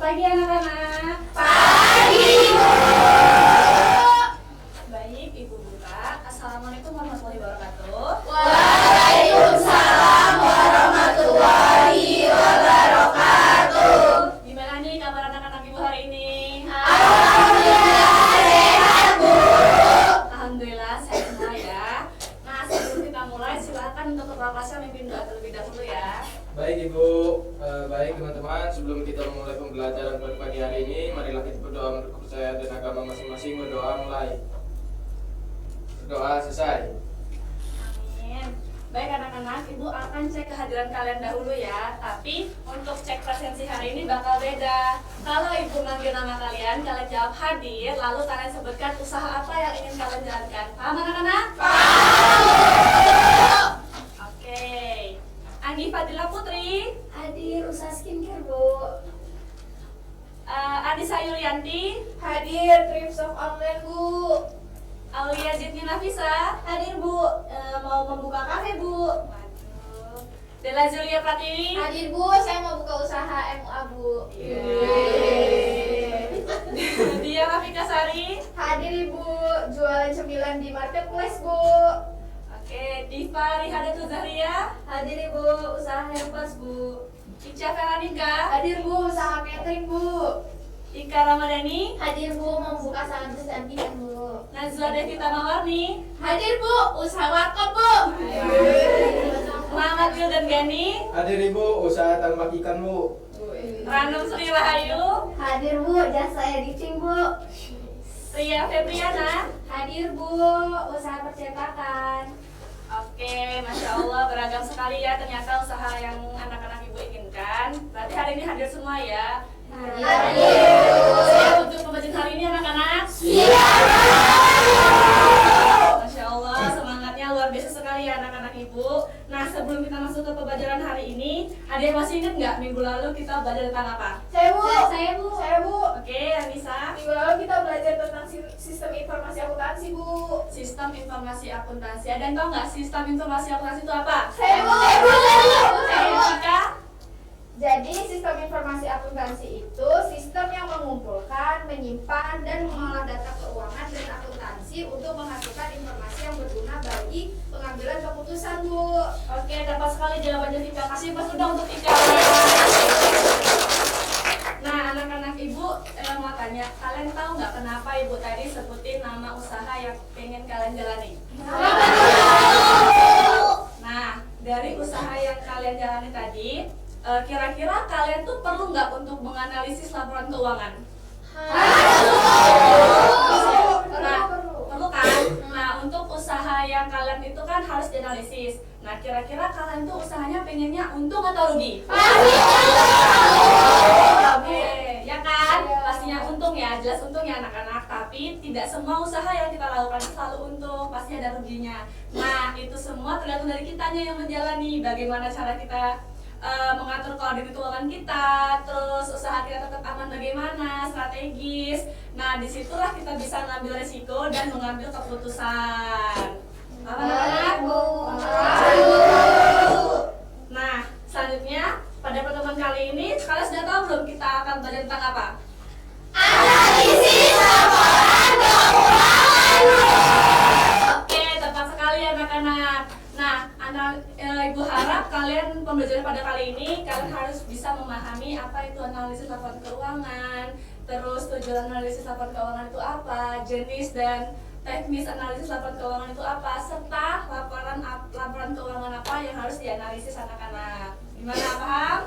pagi anak-anak. Pagi, Bu. Baik, Ibu buka. Assalamualaikum warahmatullahi wabarakatuh. Waalaikumsalam warahmatullahi wabarakatuh. Gimana nih kabar anak-anak Ibu hari ini? Alhamdulillah sehat, Bu. Alhamdulillah sehat semua ya. Nah, sebelum kita mulai silakan untuk ketua kelasnya mimpin doa terlebih dahulu ya. Baik Ibu, baik teman-teman, sebelum kita memulai pembelajaran pada pagi hari ini, marilah kita berdoa menurut kepercayaan dan agama masing-masing. Berdoa mulai. Berdoa selesai. Amin. Baik anak-anak, Ibu akan cek kehadiran kalian dahulu ya. Tapi untuk cek presensi hari ini bakal beda. Kalau Ibu manggil nama kalian jawab hadir, lalu kalian sebutkan usaha apa yang ingin kalian jalankan. Paham anak-anak? Paham. Oke. Anggi Fadila Putri, Hadir usaha skincare, Bu. Anissa Yulianti, Hadir trips of online, Bu. Aulia Zidni Nafisa, Hadir, Bu. Mau membuka kafe, Bu. waduh, Della Julia Pratiwi, Hadir, Bu. Saya mau buka usaha MUA, Bu. Dia Rafika Sari, Hadir, Ibu. Jualan cemilan di marketplace, Bu. oke, Diva Rihadatul Zahria, Hadir, Ibu. Usaha hairpas, Bu. Ica Veranika, Hadir, Bu. Usaha catering, Bu. Ika Ramadhani, Hadir, Bu. Membuka salon kecantikan, Bu. Nazwa Devita Mawarni, Hadir, Bu. Usaha warkop, Bu. Muhammad Wildan Gani, Hadir Ibu, usaha tambak ikan Bu. Ranum Sri Rahayu, Hadir, Bu. Jasa editing, Bu. Ria Febriana. Hadir, Bu. Usaha percetakan. Oke, Masya Allah beragam sekali ya ternyata usaha yang anak-anak Ibu inginkan. Berarti hari ini hadir semua ya. Hadir. Siap untuk pembelajaran hari ini anak-anak? Masya Allah, semangatnya luar biasa sekali ya anak-anak Ibu. Nah, sebelum kita masuk ke pembelajaran hari ini, ada yang masih ingat nggak minggu lalu kita belajar tentang apa? Saya, Bu. Saya, Bu. Saya, Bu. Oke, Anissa. Minggu lalu kita belajar tentang sistem informasi akuntansi, Bu. Sistem informasi akuntansi. Ada yang tahu nggak sistem informasi akuntansi itu apa? Saya, Bu. Saya, Bu. Saya, Bu. Jessica? Jadi, sistem informasi akuntansi itu sistem yang mengumpulkan, menyimpan, dan mengolah data keuangan dan akuntansi untuk menghasilkan informasi yang berguna bagi pengambilan keputusan, Bu. Oke, dapat sekali jawaban Jessica. Kasih pas udah untuk Ika. Nah, anak-anak Ibu mau tanya, kalian tahu nggak kenapa Ibu tadi sebutin nama usaha yang pengen kalian jalani? Nah, dari usaha yang kalian jalani tadi, kira-kira kalian tuh perlu nggak untuk menganalisis laporan keuangan? Nah, perlu kan? Nah, untuk usaha yang kalian itu kan harus dianalisis. Nah, kira-kira kalian tuh usahanya pengennya untung atau rugi? Oke, ya kan? Pastinya untung ya, jelas untung ya anak-anak. Tapi tidak semua usaha yang kita lakukan selalu untung, pasti ada ruginya. Nah, itu semua tergantung dari kitanya yang menjalani. Bagaimana cara kita mengatur koordinat keuangan kita, terus usaha kita tetap aman bagaimana, strategis. Nah, disitulah kita bisa mengambil resiko dan mengambil keputusan. Apa anak-anak? Nah, selanjutnya pada pertemuan kali ini kalian sudah tahu belum kita akan belajar tentang apa? Analisis laporan keuangan. Oke, tepat sekali anak-anak. Nah, Ibu harap kalian pembelajaran pada kali ini kalian harus bisa memahami apa itu analisis laporan keuangan, terus tujuan analisis laporan keuangan itu apa, jenis dan teknis analisis laporan keuangan itu apa, serta laporan keuangan apa yang harus dianalisis anak-anak. Gimana, paham?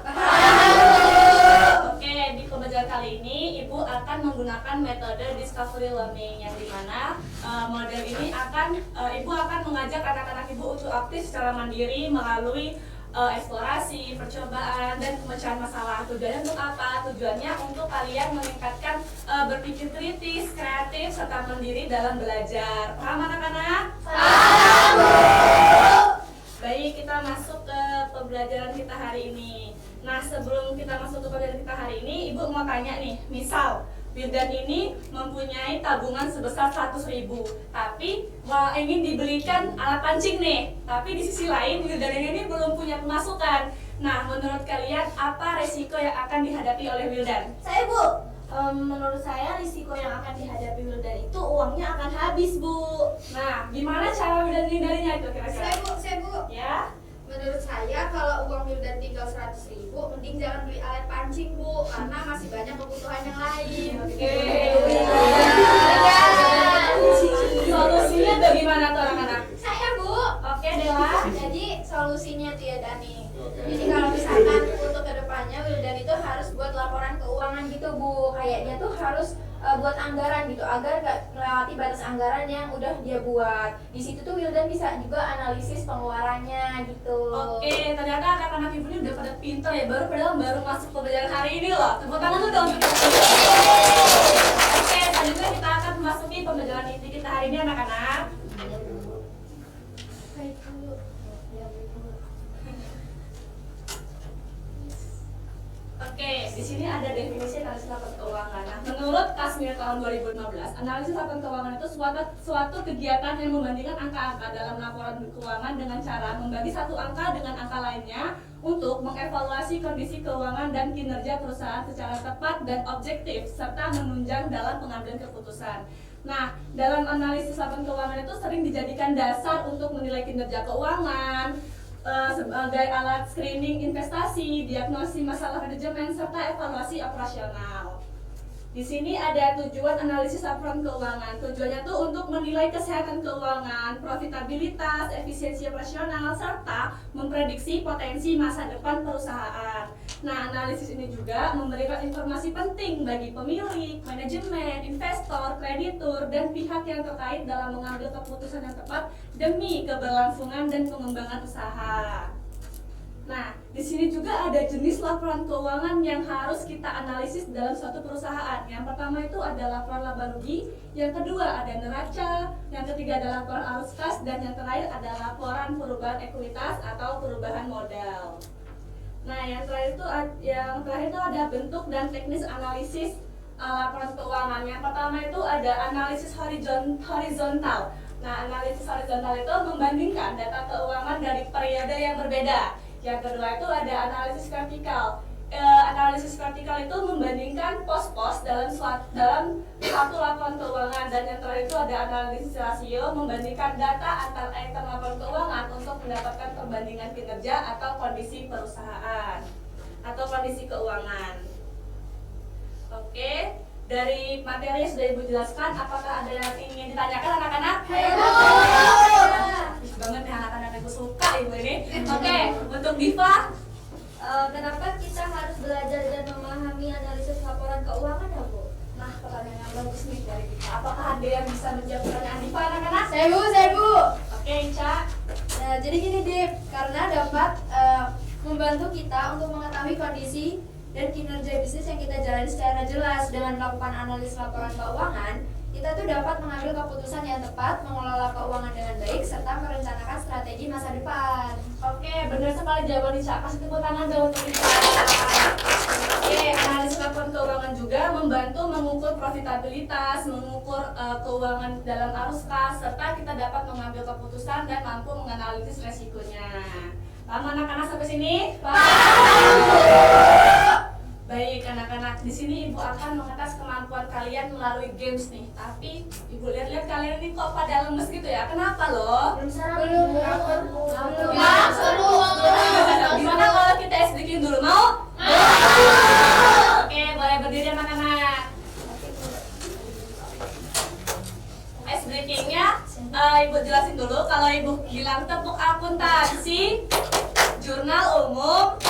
Oke, di pembelajaran kali ini Ibu akan menggunakan metode discovery learning yang dimana model ini Ibu akan mengajak anak-anak Ibu untuk aktif secara mandiri melalui eksplorasi, percobaan, dan pemecahan masalah. Tujuannya untuk apa? Tujuannya untuk kalian meningkatkan berpikir kritis, kreatif, serta mandiri dalam belajar. Paham anak-anak? Paham, Bu. Baik, kita masuk ke pembelajaran kita hari ini. Nah, sebelum kita masuk ke pembelajaran kita hari ini, Ibu mau tanya nih, misal Wildan ini mempunyai tabungan sebesar 100.000, tapi ingin dibelikan alat pancing nih. Tapi di sisi lain Wildan ini belum punya pemasukan. Nah, menurut kalian apa resiko yang akan dihadapi oleh Wildan? Saya Bu, menurut saya risiko yang akan dihadapi Wildan itu uangnya akan habis Bu. Nah, gimana cara Wildan hindarinya itu kira-kira? Saya bu. Ya, Menurut saya kalau uang Wildan tinggal 100.000, mending jangan beli alat pancing Bu, karena masih banyak kebutuhan yang lain. oke. Ya. Solusinya bagaimana tuh anak-anak? Saya Bu. Oke, Dewa. Jadi solusinya tuh ya Dani. Oke. Jadi kalau misalkan untuk kedepannya Wildan itu harus buat laporan keuangan gitu Bu, kayak dia tuh harus buat anggaran gitu agar gak melewati batas anggaran yang udah dia buat. Di situ tuh Wildan bisa juga analisis pengeluarannya gitu. Oke, ternyata anak-anak ibu ini udah pada pintar ya, baru masuk pembelajaran hari ini loh. Tepuk tangan tuh dong untuk kita. Oke, selanjutnya kita akan memasuki pembelajaran inti kita hari ini anak-anak. Oke, di sini ada definisi analisis laporan keuangan. Nah, menurut Kasmir tahun 2015, analisis laporan keuangan itu suatu kegiatan yang membandingkan angka-angka dalam laporan keuangan dengan cara membagi satu angka dengan angka lainnya untuk mengevaluasi kondisi keuangan dan kinerja perusahaan secara tepat dan objektif serta menunjang dalam pengambilan keputusan. Nah, dalam analisis laporan keuangan itu sering dijadikan dasar untuk menilai kinerja keuangan, sebagai alat screening investasi, diagnosis masalah manajemen, serta evaluasi operasional. Di sini ada tujuan analisis laporan keuangan. Tujuannya tuh untuk menilai kesehatan keuangan, profitabilitas, efisiensi operasional, serta memprediksi potensi masa depan perusahaan. Nah, analisis ini juga memberikan informasi penting bagi pemilik, manajemen, investor, kreditur, dan pihak yang terkait dalam mengambil keputusan yang tepat demi keberlangsungan dan pengembangan usaha. Nah, di sini juga ada jenis laporan keuangan yang harus kita analisis dalam suatu perusahaan. Yang pertama itu ada laporan laba rugi, yang kedua ada neraca, yang ketiga ada laporan arus kas, dan yang terakhir ada laporan perubahan ekuitas atau perubahan modal. Nah, yang terakhir itu ada bentuk dan teknis analisis laporan keuangan. Yang pertama itu ada analisis horizontal. Nah, analisis horizontal itu membandingkan data keuangan dari periode yang berbeda. Yang kedua itu ada analisis vertikal. Analisis vertikal itu membandingkan pos-pos dalam satu laporan keuangan, dan yang terakhir itu ada analisis rasio, membandingkan data antar item laporan keuangan untuk mendapatkan perbandingan kinerja atau kondisi perusahaan atau kondisi keuangan. Oke, dari materi yang sudah Ibu jelaskan, apakah ada yang ingin ditanyakan anak-anak? Bagus banget nih anak-anak, Ibu suka Ibu ini. Oke, untuk Diva, Kenapa kita harus belajar dan memahami analisis laporan keuangan ya Bu? nah pertanyaan yang bagus nih dari Diva. Apakah ada yang bisa menjawab pertanyaan Diva anak-anak? Saya Bu. Oke, Ica. Nah, jadi gini Dip, karena dapat membantu kita untuk mengetahui kondisi dan kinerja bisnis yang kita jalani secara jelas. Dengan melakukan analisis laporan keuangan, kita tuh dapat mengambil keputusan yang tepat, mengelola keuangan dengan baik, serta merencanakan strategi masa depan. Oke, benar sekali jawaban Ica. Kasih tepuk tangan dong untuk Ica. Oke, analisis laporan keuangan juga membantu mengukur profitabilitas, mengukur keuangan dalam arus kas, serta kita dapat mengambil keputusan dan mampu menganalisis resikonya. Paham anak-anak sampai sini? Baik anak-anak, di sini Ibu akan mengetes kemampuan kalian melalui games nih. Tapi Ibu lihat-lihat kalian ini kok pada lemes gitu ya? Kenapa loh? Belum. Gimana kalau kita SDK dulu, mau? Oke, boleh berdiri anak-anak. Ice breakingnya Ibu jelasin dulu. Kalau Ibu bilang tepuk akuntansi, jurnal umum,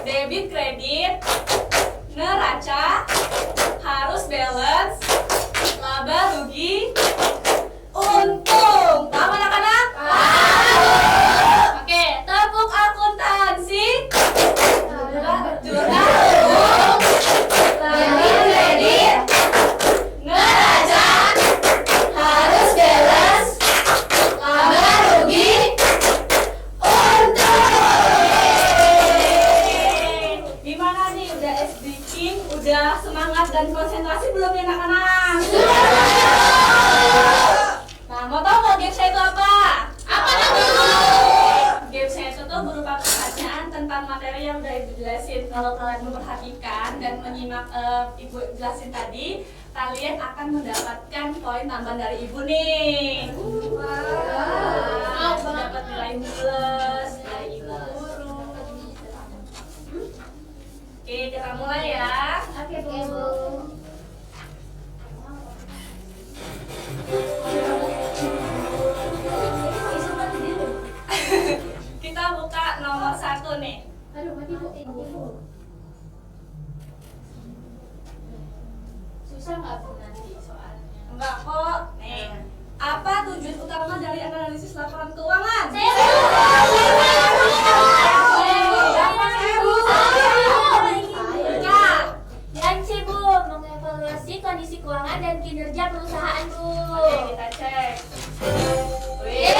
debit kredit, neraca, harus balance, laba rugi, untung. Paham anak-anak? Oke, tepuk akuntansi, jurnal umum, debit kredit, neraca, harus balance, laba rugi, untung. Gimana nih, udah SD King, udah semangat dan konsentrasi belum ya anak-anak? Nah, mau tau nggak game saya itu apa? Apa tuh? Game saya itu tuh berupa pertanyaan tentang materi yang udah Ibu jelasin. Kalau kalian memperhatikan dan menyimak Ibu jelasin tadi, kalian akan mendapatkan poin tambahan dari Ibu nih. Wow, dapat nilai plus dari Ibu guru. Oke, kita mulai ya. Oke, Bu. Kita buka nomor 1 nih. Aduh, mati Bu. Susah nggak Bu nanti soalnya? Enggak kok. Nih. Apa tujuan utama dari analisis laporan keuangan? Dan C, Bu, mengevaluasi kondisi keuangan dan kinerja perusahaan, Bu. Oke, kita cek. Wih.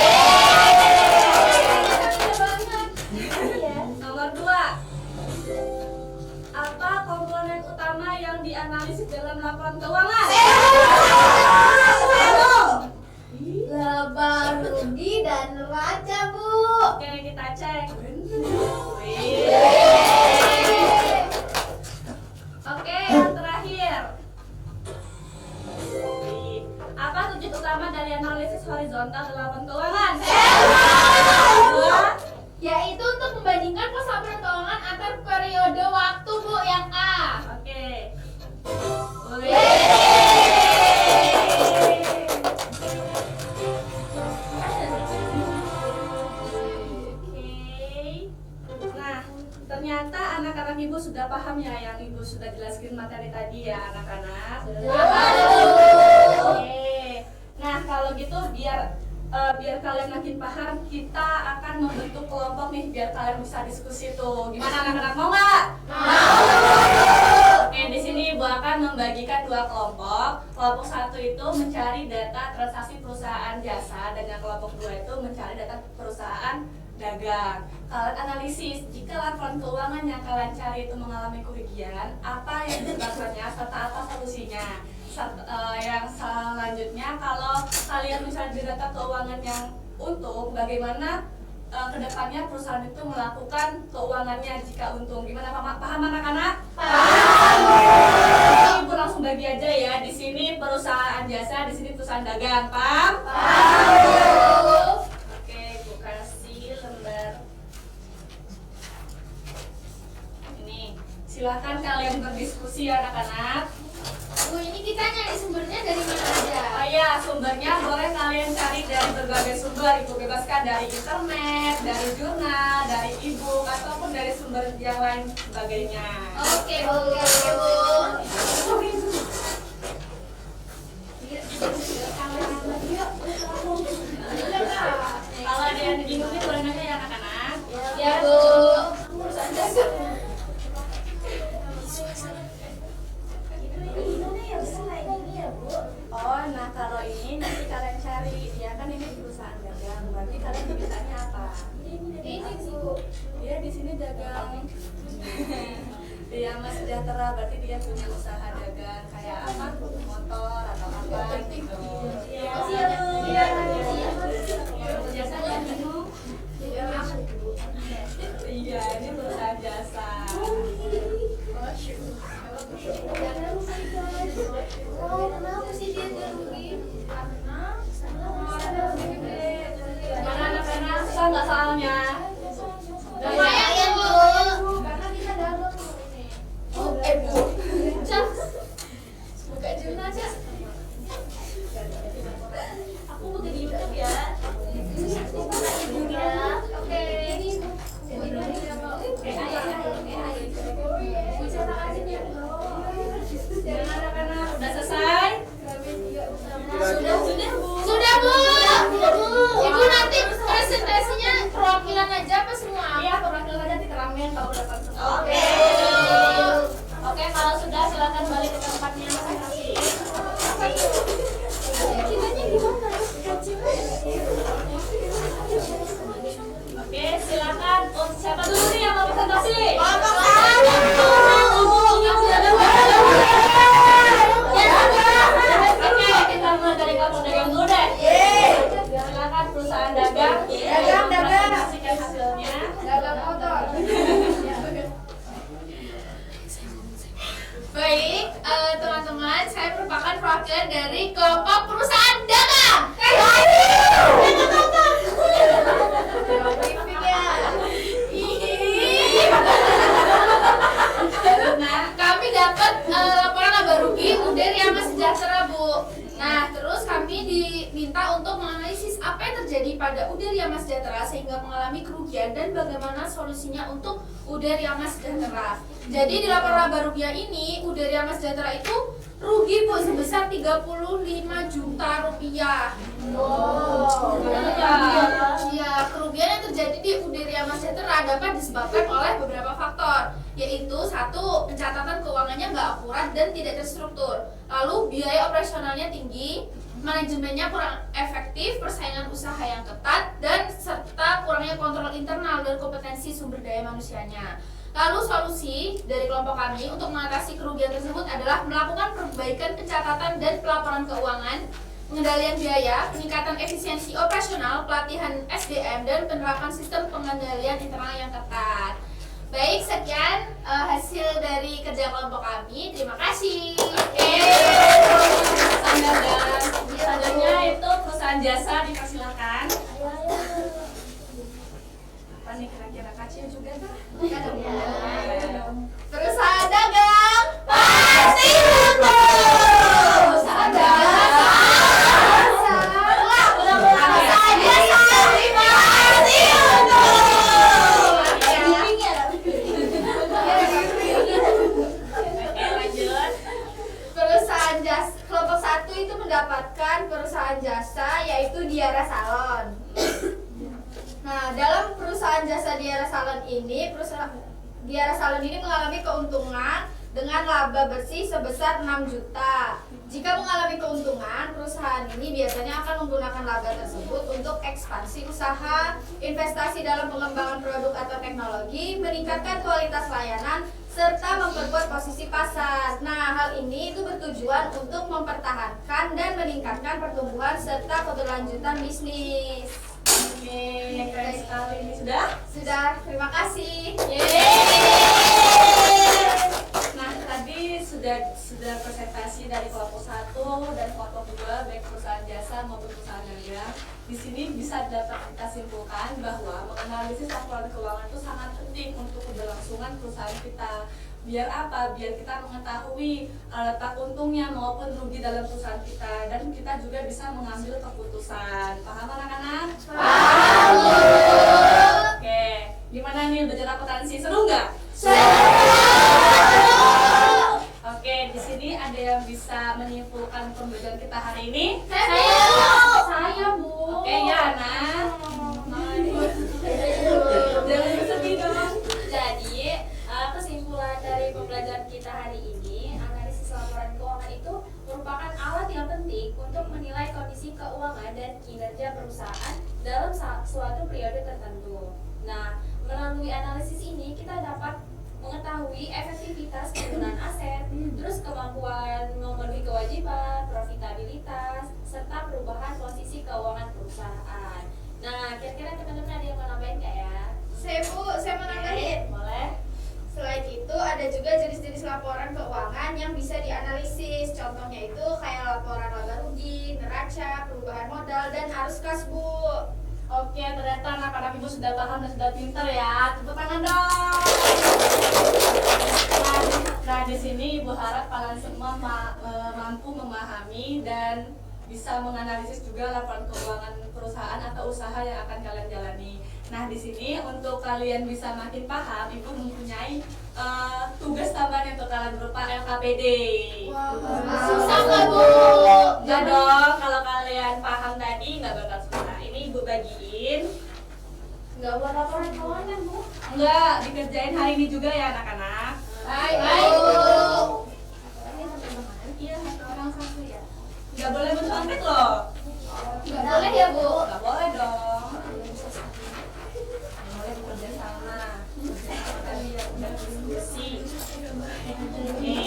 Nomor 2. Apa komponen utama yang dianalisis dalam laporan keuangan? Laba, rugi, dan neraca, Bu. Oke, kita cek. Oke, yang terakhir. Apa tujuan utama dari analisis horizontal dalam laporan keuangan? Dua. Yaitu untuk membandingkan pos laporan keuangan antar periode waktu, Bu, yang A. Oke. Nah, ternyata anak-anak Ibu sudah paham ya yang Ibu sudah jelaskan materi tadi ya, anak-anak. Oke. Nah, kalau gitu biar kalian makin paham, kita akan membentuk kelompok nih biar kalian bisa diskusi tuh. Gimana anak-anak, mau nggak? Oke, di sini Ibu akan membagikan 2 kelompok. Kelompok 1 itu mencari data transaksi perusahaan jasa dan yang kelompok 2 itu mencari data perusahaan dagang. Kalian analisis jika laporan keuangan yang kalian cari itu mengalami kerugian, apa yang disebabkannya serta apa solusinya. Yang selanjutnya, kalau kalian misalnya di data keuangan yang untung, bagaimana kedepannya perusahaan itu melakukan keuangannya jika untung. Gimana, paham anak-anak? Paham. Ibu langsung bagi aja ya. Di sini perusahaan jasa, di sini perusahaan dagang. Paham? Paham. Oke, Ibu kasih lembar ini. Silakan kalian berdiskusi anak-anak. Bu, ini kita nyari sumbernya dari mana aja? Oh iya, sumbernya boleh kalian cari dari berbagai sumber. Ibu bebaskan dari internet, dari jurnal, dari e-book, ataupun dari sumber yang lain sebagainya. Oke, Bu. Kalau ada yang bingung boleh nanya ya anak-anak. Ya, Bu. Oh, nah kalau ini nanti kalian cari, ya kan ini perusahaan dagang. Berarti kalian dimintanya apa? Ini, Bu. Dia di sini dagang. Dia Mas Sejahtera, berarti dia punya usaha dagang kayak apa? Motor atau apa gitu. Iya. Iya. Jasanya bingung. Iya, ini perusahaan jasa. Oh, kenapa sih dia rugi? Mana anak-anak? Susah nggak soalnya? Lumayan, Bu. Karena kita dagang ini. Oh, Bu. Buka jurnal, Cak. Aku buka di YouTube ya. Oke. Oke, Baik, teman-teman, saya merupakan perwakilan dari kelompok perusahaan dagang. Briefing ya. Nah, kami dapat laporan laba rugi dari Yama Sejahtera, Bu. Nah, terus kami diminta untuk menganalisis apa yang terjadi pada Udar Yama Sejahtera sehingga mengalami kerugian dan bagaimana solusinya untuk Udar Yama Sejahtera. Jadi di laporan laba rugi ini, Udar Yama Sejahtera itu rugi, Bu, sebesar 35 juta rupiah. Ya, kerugian yang terjadi di Udar Yama Sejahtera dapat disebabkan oleh beberapa faktor, yaitu satu, pencatatan keuangannya nggak akurat dan tidak terstruktur. Lalu biaya operasionalnya tinggi, manajemennya kurang efektif, persaingan usaha yang ketat, dan serta kurangnya kontrol internal dan kompetensi sumber daya manusianya. Lalu solusi dari kelompok kami untuk mengatasi kerugian tersebut adalah melakukan perbaikan pencatatan dan pelaporan keuangan, pengendalian biaya, peningkatan efisiensi operasional, pelatihan SDM, dan penerapan sistem pengendalian internal yang ketat. Baik, sekian hasil dari kerja kelompok kami. Terima kasih. Selanjutnya itu perusahaan jasa, dipersilakan. Apa nih kira-kira kacil juga kah? Perusahaan dagang pasti untung. Perusahaan dagang pasti untung. Oke, lanjut. Perusahaan jasa kelompok 1 itu mendapatkan perusahaan jasa yaitu Diara Salon. Nah, dalam perusahaan jasa Diara Salon ini, Diara Salon ini mengalami keuntungan dengan laba bersih sebesar 6 juta. Jika mengalami keuntungan, perusahaan ini biasanya akan menggunakan laba tersebut untuk ekspansi usaha, investasi dalam pengembangan produk atau teknologi, meningkatkan kualitas layanan, serta memperkuat posisi pasar. Nah, hal ini itu bertujuan untuk mempertahankan dan meningkatkan pertumbuhan serta keberlanjutan bisnis. Oke, keren sekali. Ini sudah? Sudah, terima kasih. Nah, tadi sudah presentasi dari kelompok 1 dan kelompok 2, baik perusahaan jasa maupun perusahaan dagang. Di sini bisa dapat kita simpulkan bahwa menganalisis laporan keuangan itu sangat penting untuk keberlangsungan perusahaan kita. Biar apa? Biar kita mengetahui letak untungnya maupun rugi dalam perusahaan kita, dan kita juga bisa mengambil keputusan. Paham anak-anak? Paham. Oke, gimana nih belajar akuntansi? Seru nggak? Oke, di sini ada yang bisa menyimpulkan pembelajaran kita hari ini? Saya, Bu. Oke ya, anak. Jangan sedih dong. Jadi, kesimpulan dari pembelajaran kita hari ini, analisis laporan keuangan itu merupakan alat yang penting untuk menilai kondisi keuangan dan kinerja perusahaan dalam suatu periode tertentu. Nah, melalui analisis ini kita dapat mengetahui efektivitas penggunaan aset, terus kemampuan memenuhi kewajiban, profitabilitas, serta perubahan posisi keuangan perusahaan. Nah, kira-kira teman-teman ada yang mau nambahin nggak ya? Saya mau nambahin. Boleh? Selain itu ada juga jenis-jenis laporan keuangan yang bisa dianalisis. Contohnya itu kayak laporan laba rugi, neraca, perubahan modal, dan arus kas, Bu. Oke, ternyata anak-anak ibu sudah paham dan sudah pintar ya. Tepuk tangan dong. Nah, di sini ibu harap kalian semua mampu memahami dan bisa menganalisis juga laporan keuangan perusahaan atau usaha yang akan kalian jalani. Nah, di sini untuk kalian bisa makin paham, ibu mempunyai tugas tambahan untuk kalian berupa LKPD. Susah nggak, Bu? Enggak dong, kalau kalian paham tadi nggak bakal susah. Ini ibu bagiin. Nggak buat laporan keuangan, Bu. Enggak, dikerjain hari ini juga ya anak-anak. Baik, Bu. Iya, orang satu ya. Nggak boleh mencontek loh. Nggak boleh ya, Bu? Nggak boleh dong. Nggak boleh bekerja sama. Kita biar udah diskusi. Oke.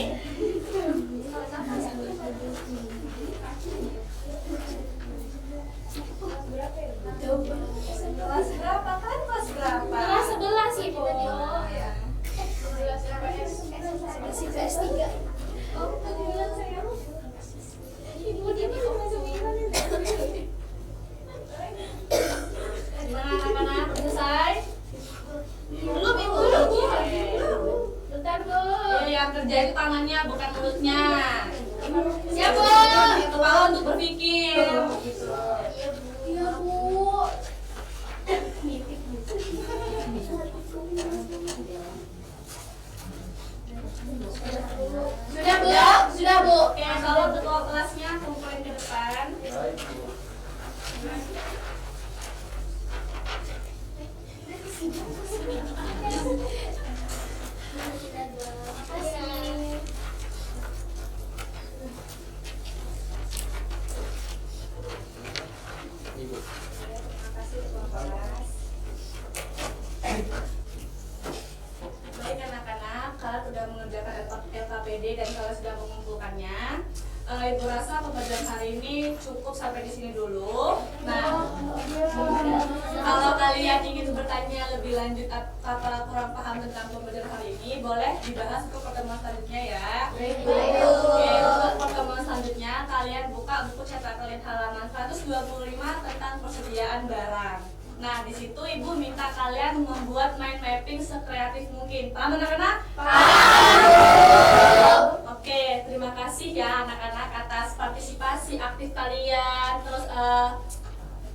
Kelas berapa kan? Kelas berapa? Kelas 11 sih, Bu. Oh, ya. SD. kerja itu tangannya bukan mulutnya. Siap, Bu. Kepala untuk berpikir. Iya, Bu. Sudah, Bu. Sudah, Bu. Oke, kalau ketua kelasnya kumpulin ke depan. Baik, Bu. Ibu. Baik anak-anak, kalian sudah mengerjakan LKPD dan kalian sudah mengumpulkannya. Ibu rasa pembelajaran hari ini cukup sampai di sini dulu. Nah, kalau kalian ingin bertanya lebih lanjut atau kurang paham tentang pembelajaran hari ini, boleh dibahas ke pertemuan selanjutnya ya. Oke, untuk pertemuan selanjutnya kalian buka buku cetak kalian halaman 125 tentang persediaan barang. Nah, di situ ibu minta kalian membuat mind mapping sekreatif mungkin. Paham anak-anak? Oke, terima kasih ya anak-anak atas partisipasi aktif kalian. Terus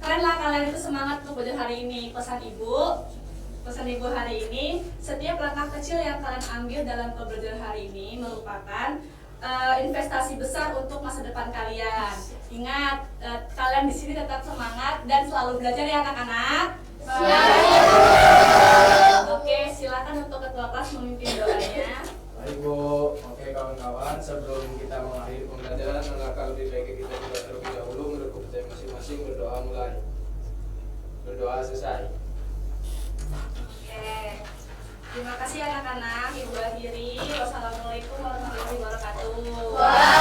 keren lah kalian itu semangat untuk belajar hari ini. Pesan ibu hari ini, setiap langkah kecil yang kalian ambil dalam pembelajaran hari ini merupakan investasi besar untuk masa depan kalian. Ingat, kalian di sini tetap semangat dan selalu belajar ya anak-anak. Oke, silakan untuk ketua kelas memimpin doanya. Baik, Bu. Oke, kawan-kawan, sebelum kita mengakhiri pembelajaran, alangkah lebih baik kita juga terlebih dahulu menurut kepercayaan masing-masing berdoa mulai. Berdoa selesai. Oke. Terima kasih anak-anak. Ibu akhiri. Wassalamualaikum warahmatullahi wabarakatuh.